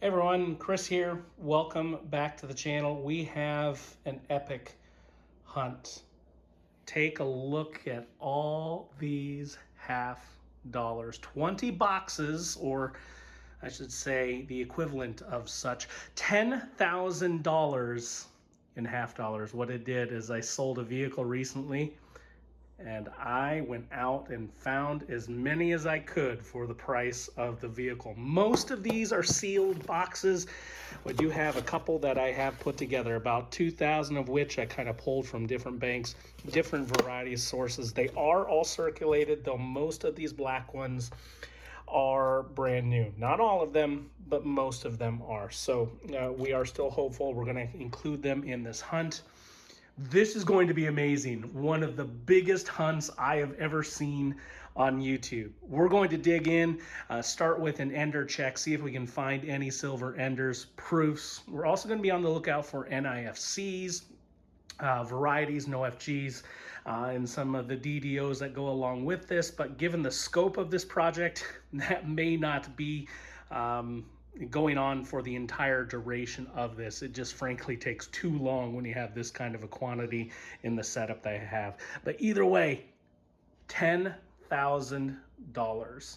Hey everyone, Chris here. Welcome back to the channel. We have an epic hunt. Take a look at all these half dollars. 20 boxes, or I should say the equivalent of such. $10,000 in half dollars. What it did is I sold a vehicle recently and I went out and found as many as I could for the price of the vehicle. Most of these are sealed boxes. I do have a couple that I have put together, about 2,000 of which I kind of pulled from different banks, different variety of sources. They are all circulated, though most of these black ones are brand new. Not all of them, but most of them are. So we are still hopeful. We're going to include them in this hunt. This is going to be amazing. One of the biggest hunts I have ever seen on YouTube. We're going to dig in, start with an ender check, see if we can find any silver enders, proofs. We're also going to be on the lookout for NIFCs, varieties, no FGs, and some of the DDOs that go along with this. But given the scope of this project, that may not be going on for the entire duration of this. It just frankly takes too long when you have this kind of a quantity in the setup that I have. But either way, $10,000.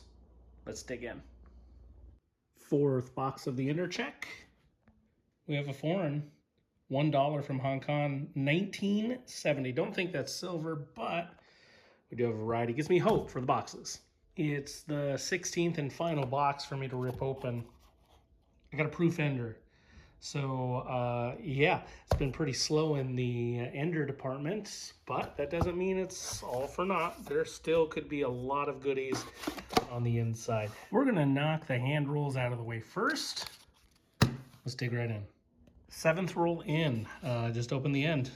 Let's dig in. Fourth box of the ender check. We have a foreign. $1 from Hong Kong, 1970. Don't think that's silver, but we do have a variety. Gives me hope for the boxes. It's the 16th and final box for me to rip open. I got a proof ender. So yeah, it's been pretty slow in the ender department, but that doesn't mean it's all for naught. There still could be a lot of goodies on the inside. We're gonna knock the hand rolls out of the way first. Let's dig right in. Seventh roll in, just open the end.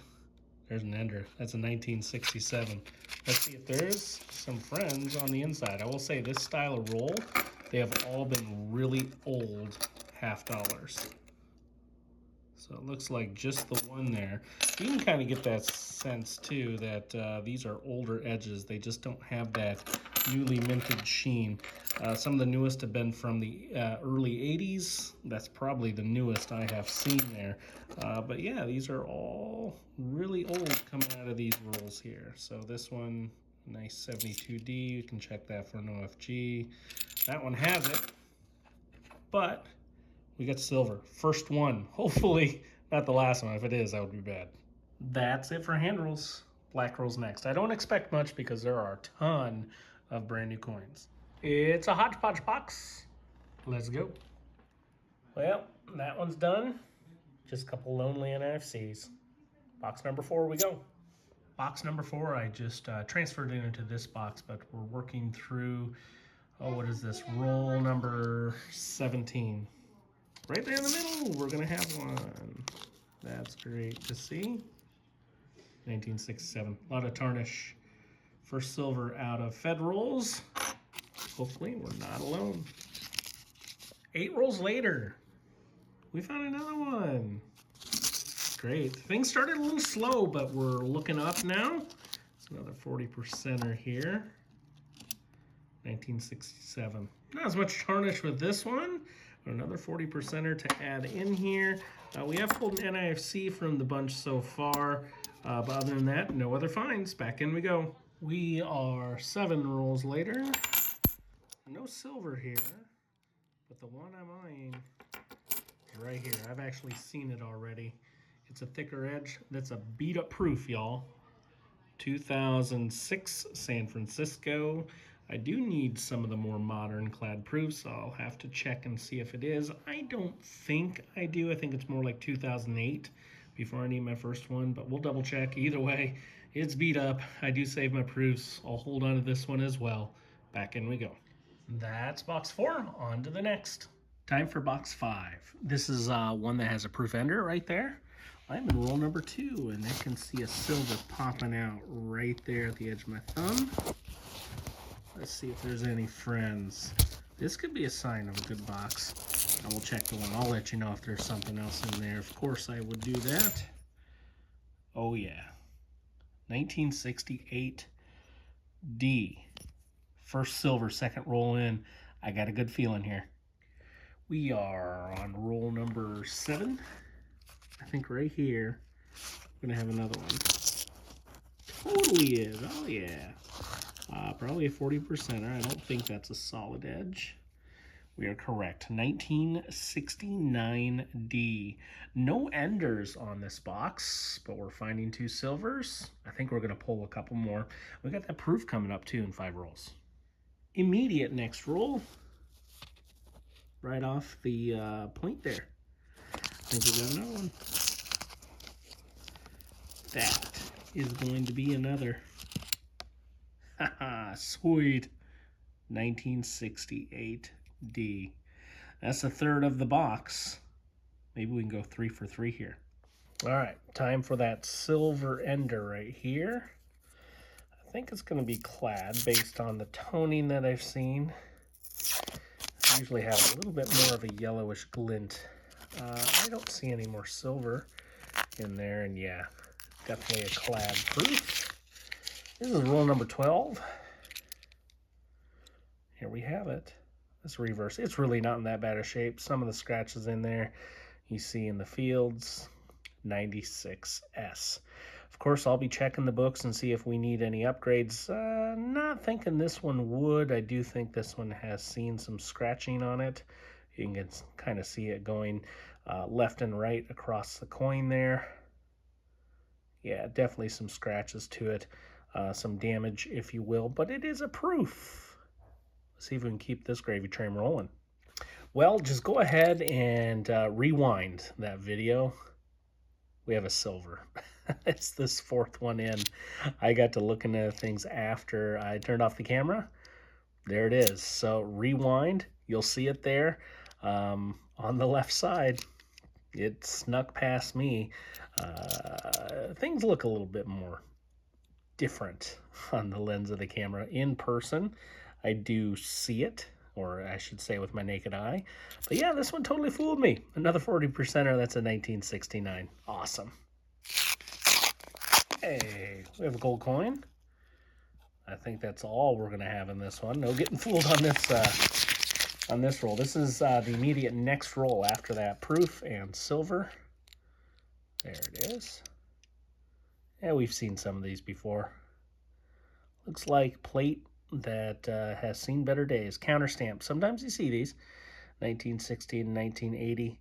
There's an ender. That's a 1967. Let's see if there's some friends on the inside. I will say this style of roll, they have all been really old half dollars. So it looks like just the one there. You can kind of get that sense too that these are older edges. They just don't have that newly minted sheen. Some of the newest have been from the early 80s. That's probably the newest I have seen there. But yeah, these are all really old coming out of these rolls here. So this one, nice 72D. You can check that for an OFG. That one has it, but we got silver. First one. Hopefully not the last one. If it is, that would be bad. That's it for hand rolls. Black rolls next. I don't expect much because there are a ton of brand new coins. It's a hodgepodge box. Let's go. Well, that one's done. Just a couple lonely NFCs. Box number 4 we go. Box number 4, I just transferred it into this box, but we're working through, what is this? Roll number 17. Right there in the middle, we're gonna have one. That's great to see. 1967, a lot of tarnish. First silver out of Fed rolls. Hopefully we're not alone. 8 rolls later, we found another one. Great, things started a little slow, but we're looking up now. It's another 40%er here. 1967. Not as much tarnish with this one, but another 40%er to add in here. We have pulled an NIFC from the bunch so far, but other than that, no other finds. Back in we go. We are 7 rolls later. No silver here, but the one I'm eyeing is right here. I've actually seen it already. It's a thicker edge. That's a beat up proof, y'all. 2006 San Francisco. I do need some of the more modern clad proofs. I'll have to check and see if it is. I don't think I do. I think it's more like 2008 before I need my first one, but we'll double check. Either way, it's beat up. I do save my proofs. I'll hold on to this one as well. Back in we go. That's box 4. On to the next. Time for box 5. This is one that has a proof ender right there. I'm in roll number 2, and I can see a silver popping out right there at the edge of my thumb. Let's see if there's any friends. This could be a sign of a good box. I will check the one. I'll let you know if there's something else in there. Of course I would do that. Oh yeah. 1968 D. First silver, second roll in. I got a good feeling here. We are on roll number 7. I think right here, we're gonna have another one. Totally is, oh yeah. Probably a 40%er. I don't think that's a solid edge. We are correct, 1969D. No enders on this box, but we're finding 2 silvers. I think we're gonna pull a couple more. We got that proof coming up too in 5 rolls. Immediate next roll. Right off the point there. I think we got another one. That is going to be another. Haha, sweet. 1968D. That's a third of the box. Maybe we can go 3 for 3 here. All right, time for that silver ender right here. I think it's going to be clad based on the toning that I've seen. I usually have a little bit more of a yellowish glint. I don't see any more silver in there, and yeah, definitely a clad proof. This is roll number 12. Here we have it. This reverse, it's really not in that bad a shape. Some of the scratches in there you see in the fields. 96S. Of course, I'll be checking the books and see if we need any upgrades. Not thinking this one would. I do think this one has seen some scratching on it. You can kind of see it going left and right across the coin there. Yeah, definitely some scratches to it. Some damage, if you will, but it is a proof. Let's see if we can keep this gravy train rolling. Well, just go ahead and rewind that video. We have a silver. It's this 4th one in. I got to looking at things after I turned off the camera. There it is. So rewind, you'll see it there on the left side. It snuck past me. Things look a little bit more different on the lens of the camera. In person, I do see it, or I should say with my naked eye. But yeah, this one totally fooled me. Another 40%er, that's a 1969. Awesome. Hey, we have a gold coin. I think that's all we're gonna have in this one. No getting fooled on this roll. This is the immediate next roll after that. Proof and silver. There it is. Yeah, we've seen some of these before. Looks like plate that has seen better days. Counter stamp. Sometimes you see these. 1960 and 1980.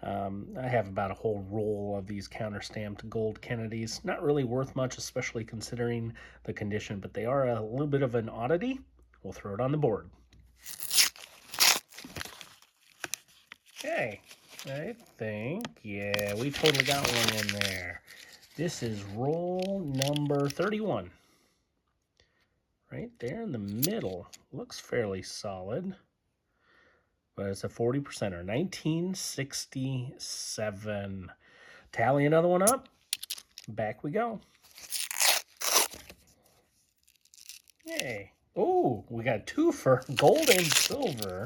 I have about a whole roll of these counter stamped gold Kennedys. Not really worth much, especially considering the condition, but they are a little bit of an oddity. We'll throw it on the board. Okay, I think, yeah, we totally got one in there. This is roll number 31. Right there in the middle. Looks fairly solid. But it's a 40%er. 1967. Tally another one up. Back we go. Yay. Oh, we got 2 for gold and silver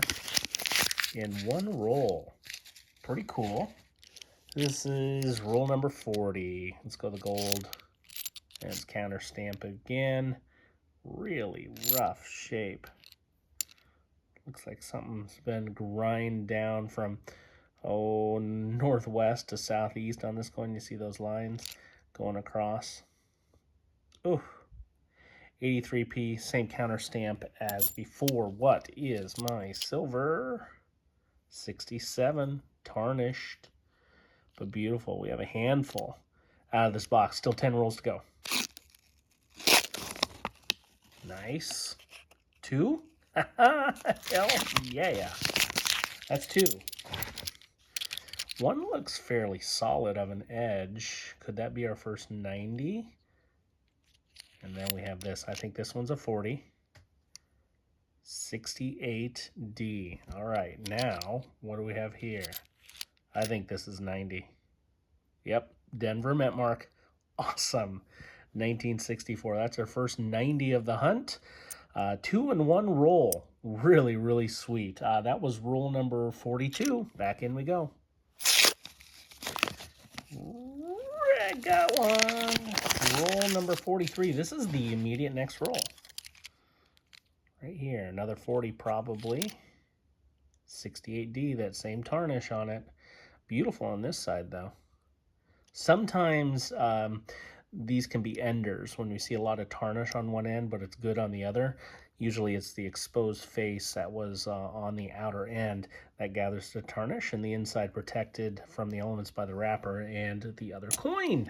in one roll. Pretty cool. This is roll number 40. Let's go the gold. And it's counter stamp again. Really rough shape. Looks like something's been grind down from northwest to southeast on this coin. You see those lines going across. Oh, 83p, same counter stamp as before. What is my silver? 67, tarnished, but beautiful. We have a handful out of this box. Still 10 rolls to go. Nice. 2? Hell yeah. That's 2. One looks fairly solid of an edge. Could that be our first 90? And then we have this. I think this one's a 40. 68D. All right, now what do we have here? I think this is 90. Yep, Denver Mint mark. Awesome. 1964. That's our first 90 of the hunt. 2 in 1 roll. Really, really sweet. That was roll number 42. Back in we go. I got one. Roll number 43. This is the immediate next roll. Right here. Another 40 probably. 68D, that same tarnish on it. Beautiful on this side, though. Sometimes these can be enders when we see a lot of tarnish on one end, but it's good on the other. Usually it's the exposed face that was on the outer end that gathers the tarnish, and the inside protected from the elements by the wrapper and the other coin.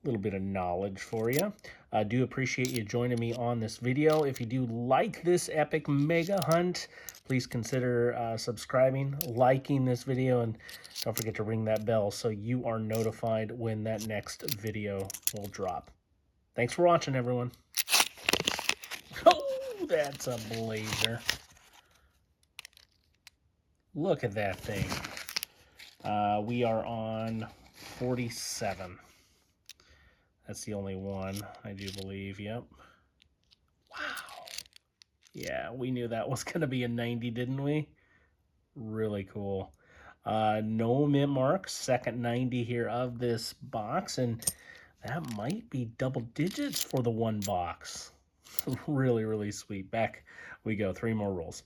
Little bit of knowledge for you. I do appreciate you joining me on this video. If you do like this epic mega hunt, please consider subscribing, liking this video, and don't forget to ring that bell so you are notified when that next video will drop. Thanks for watching, everyone. Oh, that's a blazer. Look at that thing. We are on 47. That's the only one, I do believe. Yep. Wow. Yeah, we knew that was going to be a 90, didn't we? Really cool. No mint marks. Second 90 here of this box. And that might be double digits for the one box. Really, really sweet. Back we go. 3 more rolls.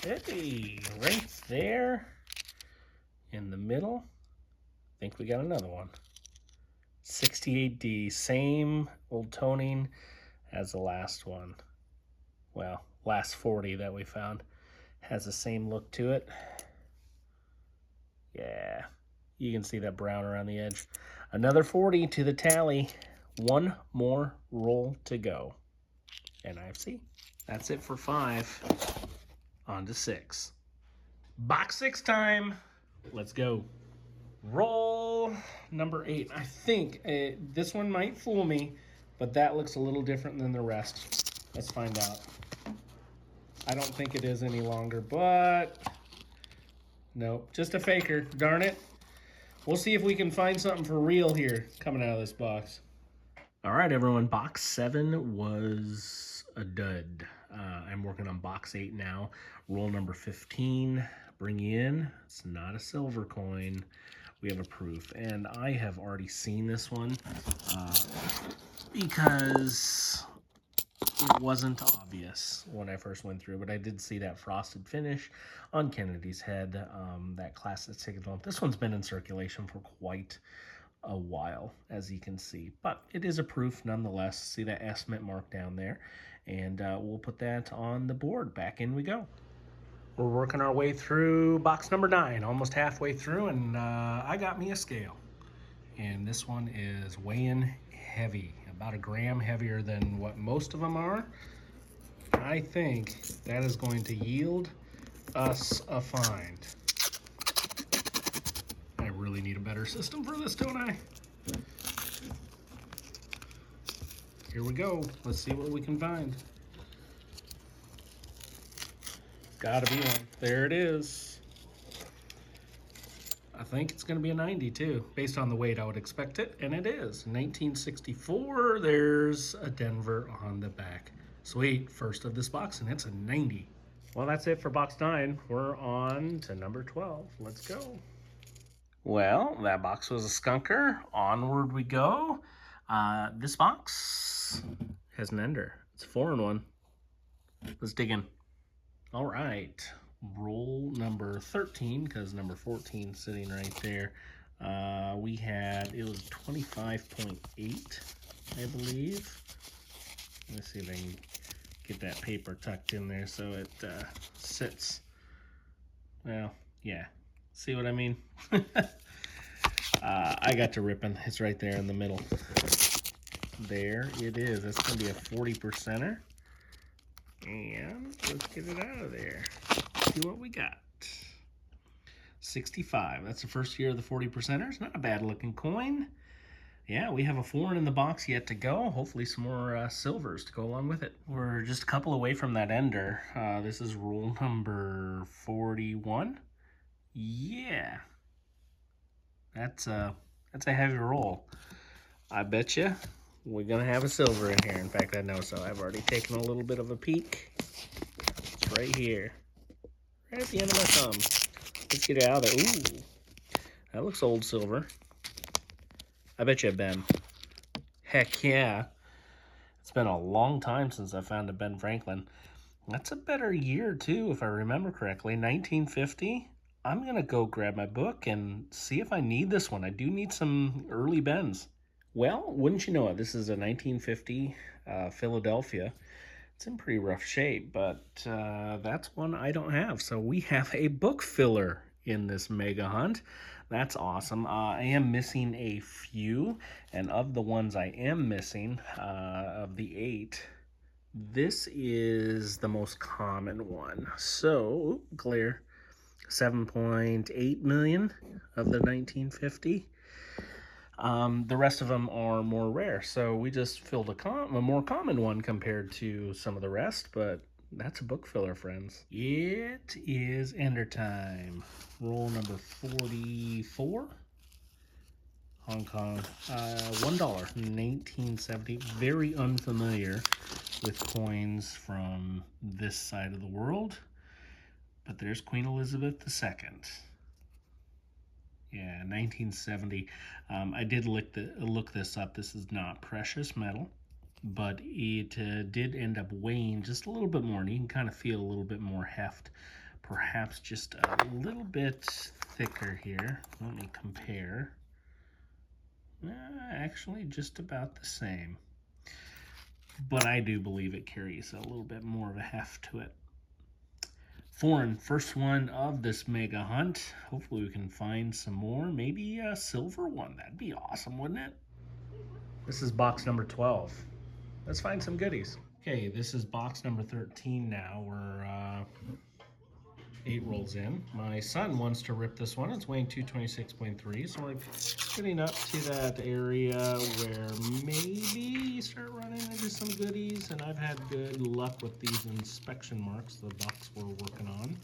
Hey, right there in the middle. I think we got another one. 68D, same old toning as the last one. Well, last 40 that we found has the same look to it. Yeah, you can see that brown around the edge. Another 40 to the tally. 1 more roll to go. NFC. That's it for 5. On to 6. Box 6 time. Let's go. Roll number 8. I think this one might fool me, but that looks a little different than the rest. Let's find out. I don't think it is any longer, but nope, just a faker. Darn it. We'll see if we can find something for real here coming out of this box. All right, everyone. Box 7 was a dud. I'm working on box 8 now. Roll number 15. Bring you in. It's not a silver coin. We have a proof, and I have already seen this one because it wasn't obvious when I first went through, but I did see that frosted finish on Kennedy's head, that classic signal. This one's been in circulation for quite a while, as you can see, but it is a proof nonetheless. See that estimate mark down there, and we'll put that on the board. Back in we go. We're working our way through box number 9, almost halfway through, and I got me a scale. And this one is weighing heavy, about 1 gram heavier than what most of them are. I think that is going to yield us a find. I really need a better system for this, don't I? Here we go. Let's see what we can find. Gotta be one. There it is. I think it's gonna be a 90 too. Based on the weight, I would expect it, and it is. 1964, there's a Denver on the back. Sweet, first of this box, and it's a 90. Well, that's it for box 9. We're on to number 12. Let's go. Well, that box was a skunker. Onward we go. This box has an ender. It's a 4-in-1. Let's dig in. All right, roll number 13, because number 14 is sitting right there. We had, it was 25.8, I believe. Let's see if I can get that paper tucked in there so it sits. Well, yeah, see what I mean? I got to ripping. It's right there in the middle. There it is. That's going to be a 40%er. And let's get it out of there. See what we got. 65. That's the first year of the 40%ers. Not a bad looking coin. Yeah, we have a 4 in the box yet to go. Hopefully some more silvers to go along with it. We're just a couple away from that ender. This is roll number 41. Yeah. That's a heavy roll. I bet you we're gonna have a silver in here. In fact, I know so. I've already taken a little bit of a peek. It's right here. Right at the end of my thumb. Let's get it out of there. Ooh. That looks old silver. I bet you Ben. Heck yeah. It's been a long time since I found a Ben Franklin. That's a better year, too, if I remember correctly. 1950. I'm going to go grab my book and see if I need this one. I do need some early bends. Well, wouldn't you know it, this is a 1950 Philadelphia. It's in pretty rough shape, but that's one I don't have. So we have a book filler in this mega hunt. That's awesome. I am missing a few, and of the ones I am missing, of the 8, this is the most common one. So, clear, 7.8 million of the 1950. The rest of them are more rare, so we just filled a more common one compared to some of the rest, but that's a book filler, friends. It is ender time. Roll number 44. Hong Kong. $1, 1970. Very unfamiliar with coins from this side of the world, but there's Queen Elizabeth II. Yeah, 1970. I did look this up. This is not precious metal, but it did end up weighing just a little bit more, and you can kind of feel a little bit more heft. Perhaps just a little bit thicker here. Let me compare. Actually, just about the same. But I do believe it carries a little bit more of a heft to it. Foreign, first one of this mega hunt. Hopefully we can find some more, maybe a silver one. That'd be awesome, wouldn't it? This is box number 12. Let's find some goodies. Okay, this is box number 13 now. We're 8 rolls in. My son wants to rip this one. It's weighing 226.3, so we're getting up to that area where maybe you start running into some goodies, and I've had good luck with these inspection marks, the box we're working on,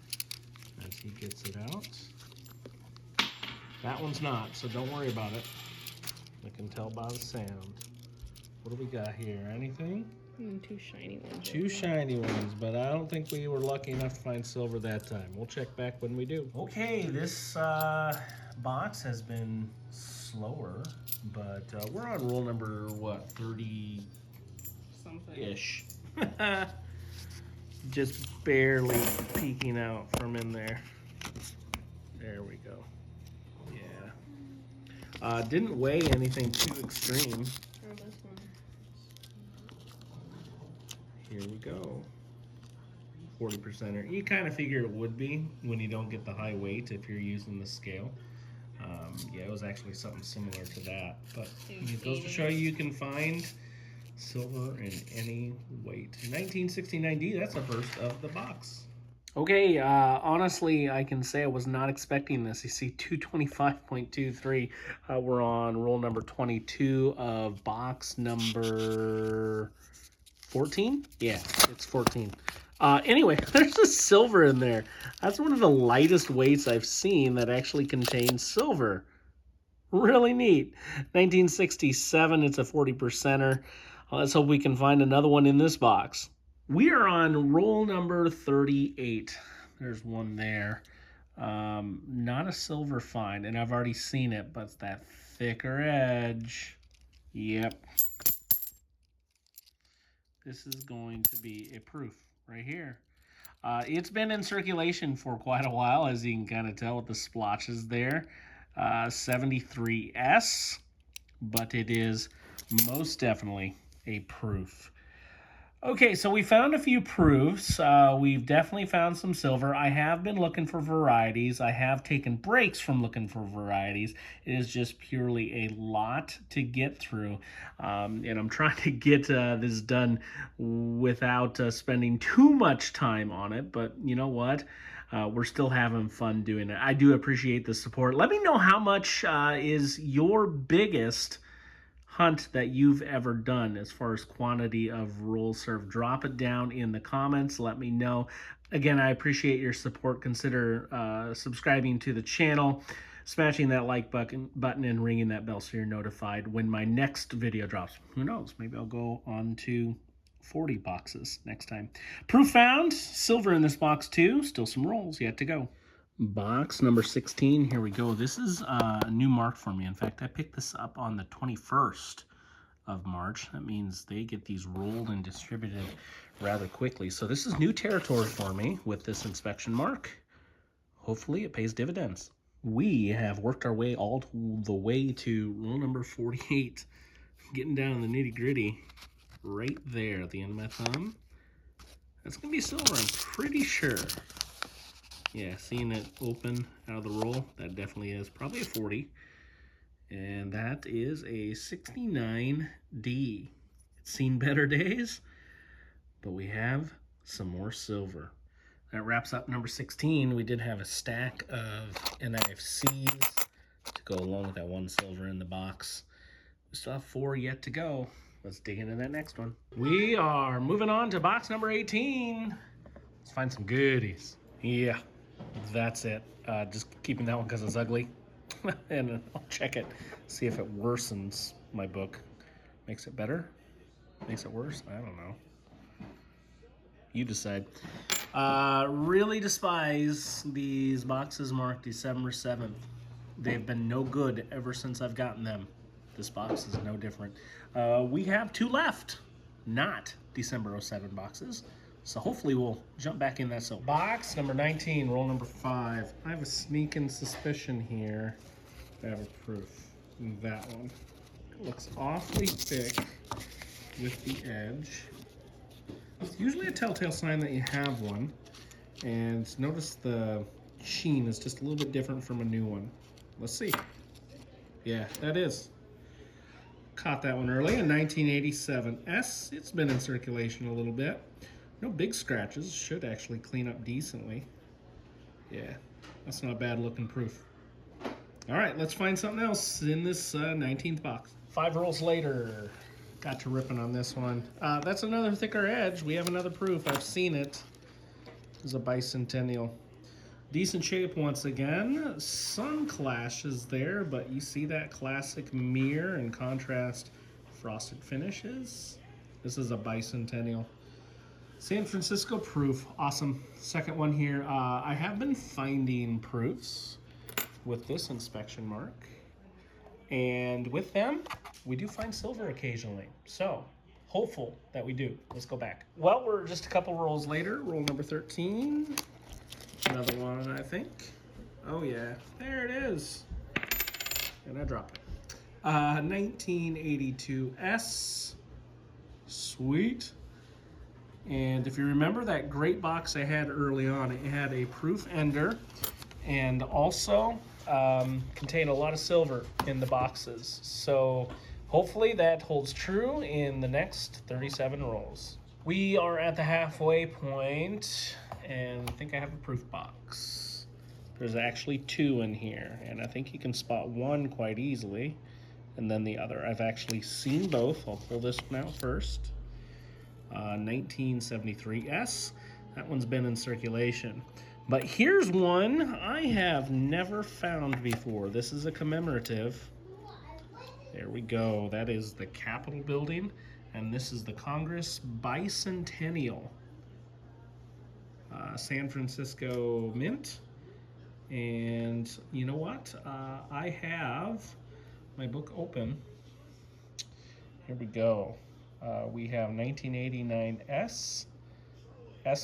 as he gets it out. That one's not, so don't worry about it. I can tell by the sound. What do we got here? Anything? Two shiny ones. Two shiny ones, but I don't think we were lucky enough to find silver that time. We'll check back when we do. Okay, this box has been slower, but we're on roll number, what, 30-ish. Just barely peeking out from in there. There we go. Yeah. Didn't weigh anything too extreme. Here we go. 40%er. You kind of figure it would be when you don't get the high weight if you're using the scale. Yeah, it was actually something similar to that. But it goes to show you can find silver in any weight. 1969D, that's the first of the box. Okay, honestly, I can say I was not expecting this. You see 225.23. We're on roll number 22 of box number 14? Yeah, it's 14. Anyway, there's a silver in there. That's one of the lightest weights I've seen that actually contains silver. Really neat. 1967, it's a 40%er. Let's hope we can find another one in this box. We are on roll number 38. There's one there. Not a silver find, and I've already seen it, but it's that thicker edge. Yep. This is going to be a proof right here. It's been in circulation for quite a while, as you can kind of tell with the splotches there. 73S, but it is most definitely a proof. Okay, so we found a few proofs. We've definitely found some silver. I have been looking for varieties. I have taken breaks from looking for varieties. It is just purely a lot to get through. And I'm trying to get this done without spending too much time on it. But you know what? We're still having fun doing it. I do appreciate the support. Let me know how much is your biggest hunt that you've ever done as far as quantity of roll serve. Drop it down in the comments. Let me know. Again, I appreciate your support. Consider subscribing to the channel, smashing that like button, and ringing that bell so you're notified when my next video drops. Who knows? Maybe I'll go on to 40 boxes next time. Proof found. Silver in this box too. Still some rolls yet to go. Box number 16, here we go. This is a new mark for me. In fact, I picked this up on the 21st of March. That means they get these rolled and distributed rather quickly. So this is new territory for me with this inspection mark. Hopefully it pays dividends. We have worked our way all the way to rule number 48. Getting down in the nitty gritty right there at the end of my thumb. That's gonna be silver, I'm pretty sure. Yeah, seeing it open out of the roll, that definitely is probably a 40. And that is a 69D. It's seen better days, but we have some more silver. That wraps up number 16. We did have a stack of NIFCs to go along with that one silver in the box. We still have 4 yet to go. Let's dig into that next one. We are moving on to box number 18. Let's find some goodies. Yeah, that's it. Just keeping that one because it's ugly. And I'll check it, see if it worsens my book. Makes it better? Makes it worse? I don't know. You decide. Really despise these boxes marked December 7th. They've been no good ever since I've gotten them. This box is no different. We have 2 left, not December 07 boxes. So hopefully we'll jump back in that silver. Box number 19, roll number 5. I have a sneaking suspicion here. I have a proof. That one. It looks awfully thick with the edge. It's usually a telltale sign that you have one. And notice the sheen is just a little bit different from a new one. Let's see. Yeah, that is. Caught that one early, a 1987 S. It's been in circulation a little bit. No big scratches. Should actually clean up decently. Yeah, that's not a bad looking proof. All right, let's find something else in this 19th box. 5 rolls later. Got to ripping on this one. That's another thicker edge. We have another proof. I've seen it. It's a bicentennial. Decent shape once again. Sun clashes there, but you see that classic mirror and contrast frosted finishes. This is a bicentennial. San Francisco proof. Awesome. Second one here. I have been finding proofs with this inspection mark. And with them, we do find silver occasionally. So, hopeful that we do. Let's go back. Well, we're just a couple rolls later. Roll number 13. Another one, I think. Oh, yeah. There it is. And I dropped it. 1982 S. Sweet. And if you remember that great box I had early on, it had a proof ender and also contained a lot of silver in the boxes. So hopefully that holds true in the next 37 rolls. We are at the halfway point, and I think I have a proof box. There's actually 2 in here, and I think you can spot one quite easily, and then the other. I've actually seen both. I'll pull this one out first. 1973 S. That one's been in circulation. But here's one I have never found before. This is a commemorative. There we go. That is the Capitol building, and this is the Congress Bicentennial. San Francisco Mint. And you know what? I have my book open. Here we go. We have 1989 S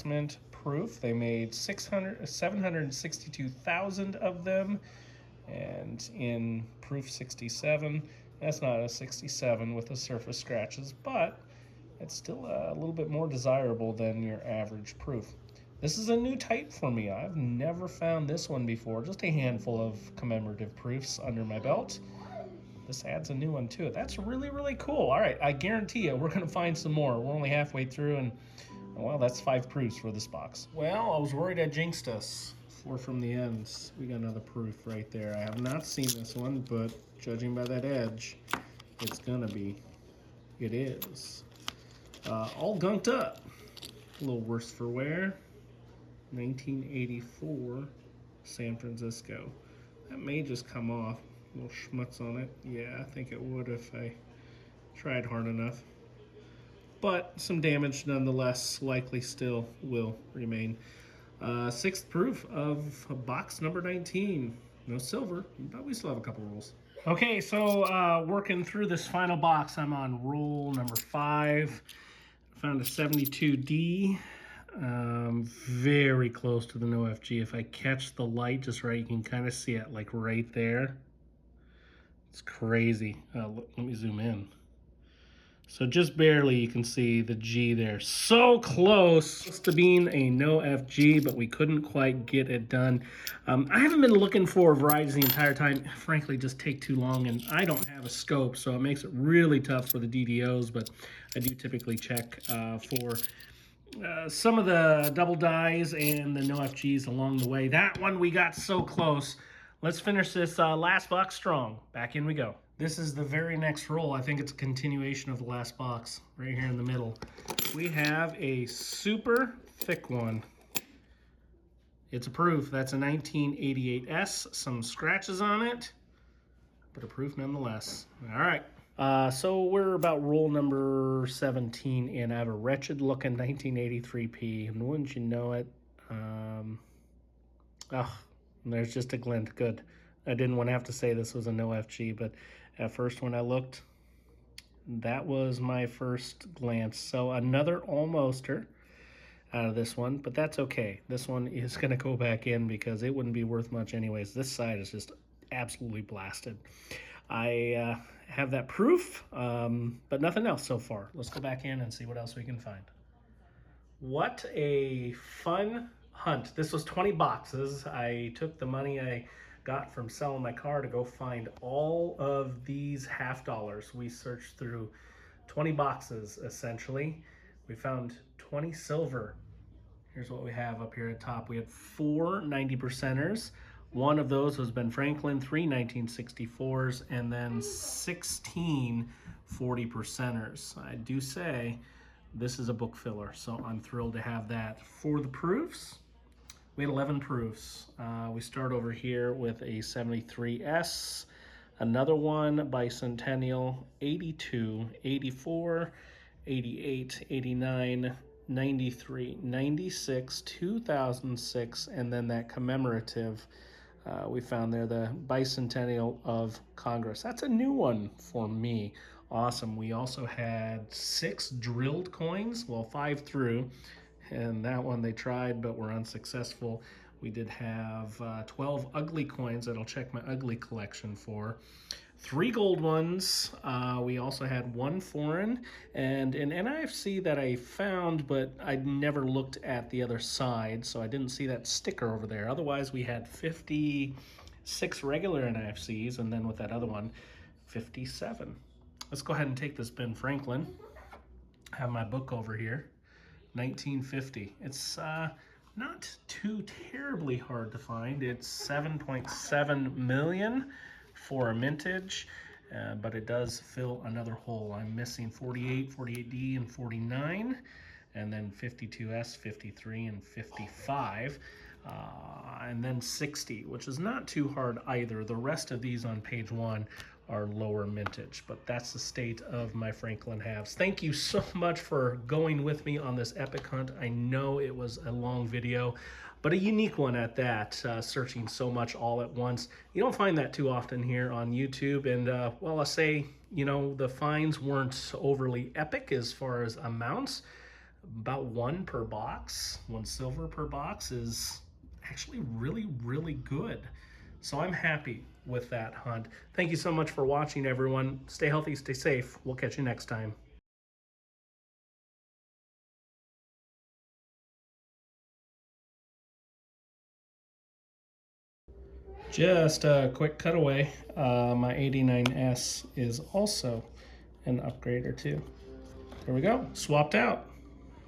Mint proof. They made 762,000 of them, and in proof 67. That's not a 67 with the surface scratches, but it's still a little bit more desirable than your average proof. This is a new type for me. I've never found this one before. Just a handful of commemorative proofs under my belt. This adds a new one to it. That's really, really cool. All right, I guarantee you we're going to find some more. We're only halfway through, and well, that's 5 proofs for this box. Well, I was worried I jinxed us. 4 from the ends. We got another proof right there. I have not seen this one, but judging by that edge, it's gonna be. It is. All gunked up. A little worse for wear. 1984 San Francisco. That may just come off. A little schmutz on it. Yeah, I think it would if I tried hard enough. But some damage nonetheless likely still will remain. 6th proof of box number 19. No silver, but we still have a couple rolls. Okay, so working through this final box, I'm on roll number 5. Found a 72D. Very close to the no FG. If I catch the light just right, you can kind of see it like right there. It's crazy. Let me zoom in. So just barely you can see the G there. So close to being a no FG, but we couldn't quite get it done. I haven't been looking for varieties the entire time. Frankly, just take too long, and I don't have a scope, so it makes it really tough for the DDOs, but I do typically check for some of the double dyes and the no FGs along the way. That one we got so close. Let's finish this last box strong. Back in we go. This is the very next roll. I think it's a continuation of the last box right here in the middle. We have a super thick one. It's a proof. That's a 1988S. Some scratches on it, but a proof nonetheless. All right. So we're about roll number 17, and I have a wretched looking 1983P, and wouldn't you know it, there's just a glint. Good. I didn't want to have to say this was a no FG, but at first when I looked, that was my first glance. So another almoster out of this one, but that's okay. This one is going to go back in because it wouldn't be worth much anyways. This side is just absolutely blasted. I have that proof, but nothing else so far. Let's go back in and see what else we can find. What a fun hunt. This was 20 boxes. I took the money I got from selling my car to go find all of these half dollars. We searched through 20 boxes essentially. We found 20 silver. Here's what we have up here at top. We had 4 90%ers. One of those was Ben Franklin, 3 1964s, and then 16 40%ers. I do say this is a book filler, so I'm thrilled to have that. For the proofs, we had 11 proofs. We start over here with a 73S, another one Bicentennial, 82, 84, 88, 89, 93, 96, 2006, and then that commemorative we found there, the Bicentennial of Congress. That's a new one for me. Awesome. We also had 6 drilled coins, well, 5 through, and that one they tried but were unsuccessful. We did have 12 ugly coins that I'll check my ugly collection for. 3 gold ones. We also had 1 foreign and an NIFC that I found, but I never looked at the other side, so I didn't see that sticker over there. Otherwise, we had 56 regular NIFCs, and then with that other one, 57. Let's go ahead and take this Ben Franklin. I have my book over here, 1950. It's not too terribly hard to find. It's 7.7 million for a mintage, but it does fill another hole. I'm missing 48, 48D, and 49, and then 52S, 53, and 55, and then 60, which is not too hard either. The rest of these on page 1 are lower mintage, but that's the state of my Franklin halves. Thank you so much for going with me on this epic hunt. I know it was a long video, but a unique one at that, searching so much all at once. You don't find that too often here on YouTube, and well, I'll say, you know, the finds weren't overly epic as far as amounts. About 1 per box, 1 silver per box is actually really, really good. So I'm happy with that hunt. Thank you so much for watching, everyone. Stay healthy, stay safe. We'll catch you next time. Just a quick cutaway. My 89S is also an upgrade or two. There we go, swapped out.